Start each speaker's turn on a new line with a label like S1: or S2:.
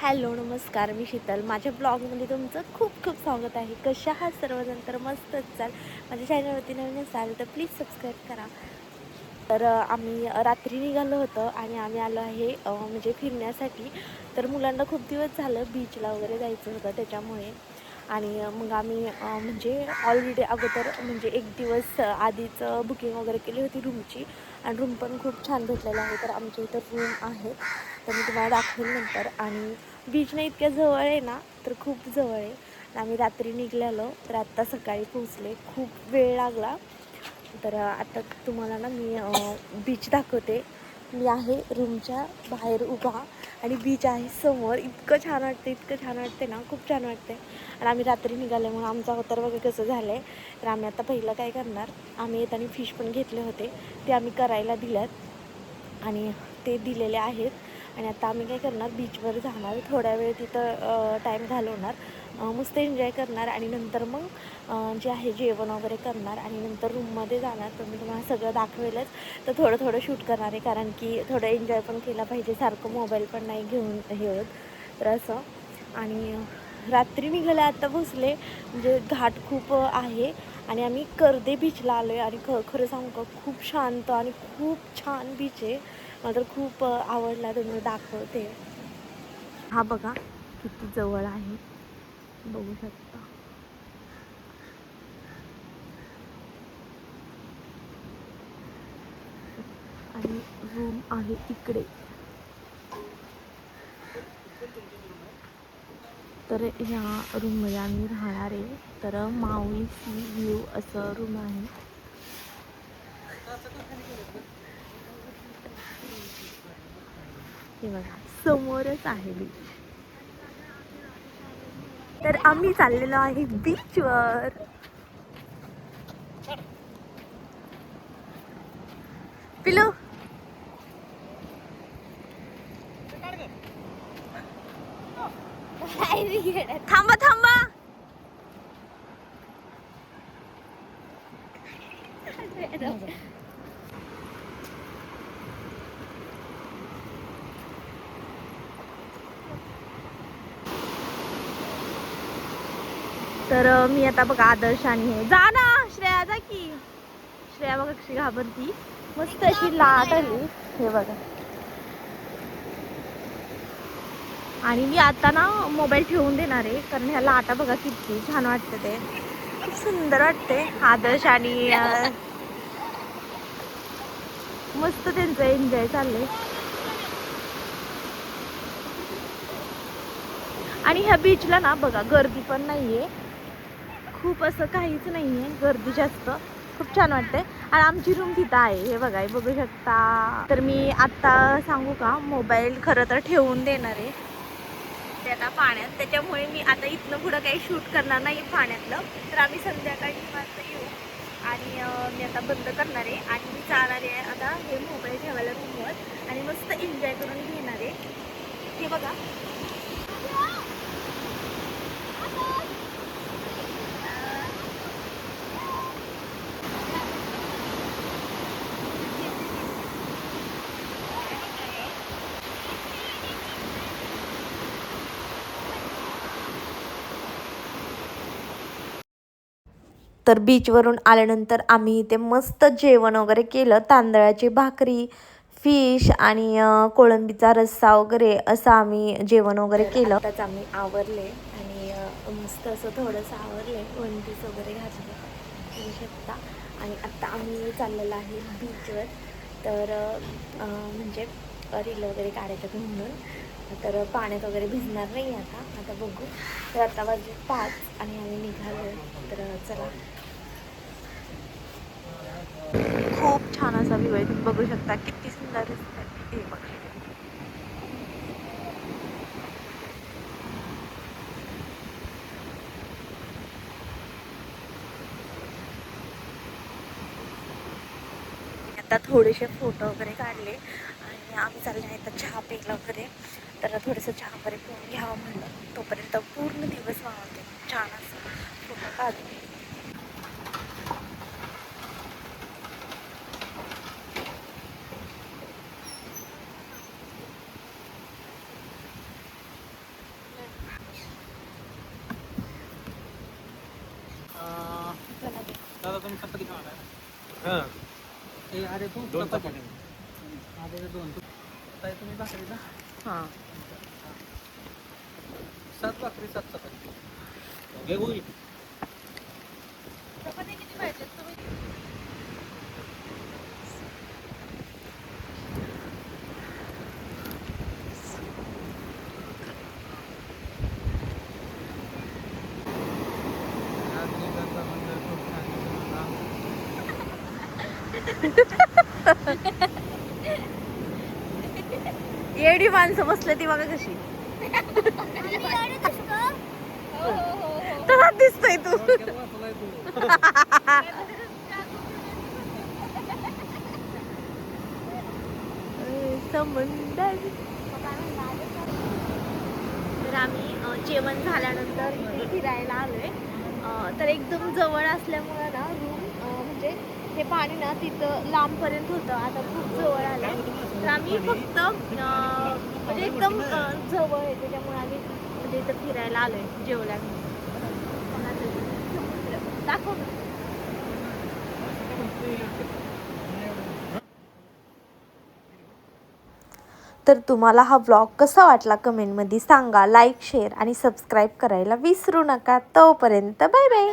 S1: Hello नमस्कार, मी शीतल. माझ्या ब्लॉगमध्ये तुमचं खूप खूप स्वागत आहे. कशा आहात सर्वजण? तर मस्तच चाल. माझ्या चॅनलवरती नवीन असाल तर प्लीज सबस्क्राईब करा. तर आम्ही रात्री निघालो होतो आणि आम्ही आलो आहे म्हणजे फिरण्यासाठी. तर मुलांना खूप दिवस झालं बीचला वगैरे जायचं होतं त्याच्यामुळे. आणि मग आम्ही म्हणजे ऑलरेडी अगोदर म्हणजे एक दिवस आधीच बुकिंग वगैरे केली होती रूमची. आणि रूम पण खूप छान भेटलेला आहे. तर आमच्या इथं रूम आहे, तर मी तुम्हाला दाखवेल नंतर. आणि बीच नाही इतक्या जवळ आहे ना, तर खूप जवळ आहे. आम्ही रात्री निघालो तर आत्ता सकाळी पोहोचले. खूप वेळ लागला. तर आता तुम्हाला ना मी बीच दाखवते. मी आहे रूमच्या बाहेर उभा आणि बीच आहे समोर. इतकं छान वाटते, इतकं छान वाटते ना, खूप छान वाटते. आणि आम्ही रात्री निघाले म्हणून आमचा अवतार बघा कसं झालं आहे. तर आम्ही आता पहिलं काय करणार, आम्ही येताना फिश पण घेतले होते, ते आम्ही करायला दिल्यात आणि ते दिलेले आहेत. आणि आता आम्ही काय करणार, बीचवर जाणार, थोड्या वेळ तिथं टाईम घालवणार, मस्त एन्जॉय करणार. आणि नंतर मग जे आहे जेवण वगैरे करणार आणि नंतर रूममध्ये जाणार. तर मी तुम्हाला सगळं दाखवेलच. तर थोडं थोडं शूट करणार आहे, कारण की थोडं एन्जॉय पण केला पाहिजे, सारखं मोबाईल पण नाही घेऊन हे होत. तर असं. आणि रात्री निघाले, आता पोचले. म्हणजे घाट खूप आहे आणि आम्ही कर्दे बीचला आलो आहे. आणि खरं सांगू का, खूप शांत आणि खूप छान बीच आहे. मला तर खूप आवडला. तुम्ही दाखवते. हा बघा किती जवळ आहे, बघू शकता. आणि रूम आहे इकडे. तर ह्या रूममध्ये आम्ही राहणार आहे. तर माऊली सी व्ह्यू असं रूम आहे. हे बघा समोरच आहे बीच. तर आम्ही चाललेलो आहे बीचवर. पिलो थांबा थांबा. तर मी आता बघा आदर्श आणि हे जा ना, श्रेया जा की. श्रेया बघा कशी घाबरती. मस्त अशी लाट आली, हे बघा. आणि मी आता ना मोबाईल ठेवून देणार आहे, कारण ह्या लाटा बघा किती छान वाटते. ते खूप सुंदर वाटते. आदर्श आणि मस्त त्यांचं एन्जॉय चाललंय. आणि ह्या बीचला ना बघा गर्दी पण नाहीये, खूप असं काहीच नाहीये गर्दी जास्त. खूप छान वाटते. आणि आमची रूम तिथं आहे, हे बघा, हे बघू शकता. तर मी आता सांगू का, मोबाईल खरं तर ठेवून देणार आहे ते आता पाण्यात. त्याच्यामुळे मी आता इथनं पुढं काही शूट करणार नाही पाण्यातलं. तर आम्ही संध्याकाळी निवांत येऊ. आणि मी आता बंद करणार आहे आणि मी जाणार आहे आता हे मोबाईल ठेवायला रूमवर आणि मस्त एन्जॉय करून घेणार आहे. हे बघा. तर बीचवरून आल्यानंतर आम्ही इथे मस्त जेवण वगैरे केलं. तांदळाची भाकरी, फिश आणि कोळंबीचा रस्सा वगैरे असं आम्ही जेवण वगैरे केलं. आताच आम्ही आवरले आणि मस्त असं थोडंसं आवरले, वन पीस वगैरे घातले होऊ शकता. आणि आत्ता आम्ही चाललेलो आहे बीचवर. तर म्हणजे रील वगैरे काढायच्यात म्हणून. तर पाण्यात वगैरे भिजणार नाही आता. आता बघू. तर आता वाजले 5 आणि आम्ही निघालो. तर चला. खूप छान असा व्ह्यू आहे, तुम्ही बघू शकता किती सुंदर दिसतंय. हे बघा. आता थोडेसे फोटो वगैरे काढले आणि आम्ही चालले आहे आता चहा प्यायला वगैरे. तर थोडंसं चहा वगैरे पिऊन घ्यावं म्हणलं, तोपर्यंत पूर्ण दिवस मावळते. छान असं फोटो काढले.
S2: तुम्ही चपाती खाणार अरे तू दोन चपाती अरे दोन तुम्ही भाकरी ना
S1: हां
S2: 7 भाकरी 7 चपाती होईल
S1: चपाती किती पाहिजे तुम्ही एवढी माणसं बसले ती बघा कशी तसा दिसतोय तू समंदर तर आम्ही जेवण झाल्यानंतर इथे फिरायला आलोय तर एकदम जवळ असल्यामुळं ना रूम म्हणजे हे पाणी ना तिथं लांबपर्यंत होतं आता खूप जवळ आलं तर आम्ही फक्त म्हणजे एकदम जवळ आहे त्याच्यामुळे आम्ही म्हणजे इथं फिरायला आलोय जेवल्यानंतर दाखव ना. तर तुम्हाला हा व्लॉग कसा वाटला कमेंटमध्ये सांगा लाईक शेअर आणि सबस्क्राईब करायला विसरू नका तोपर्यंत बाय बाय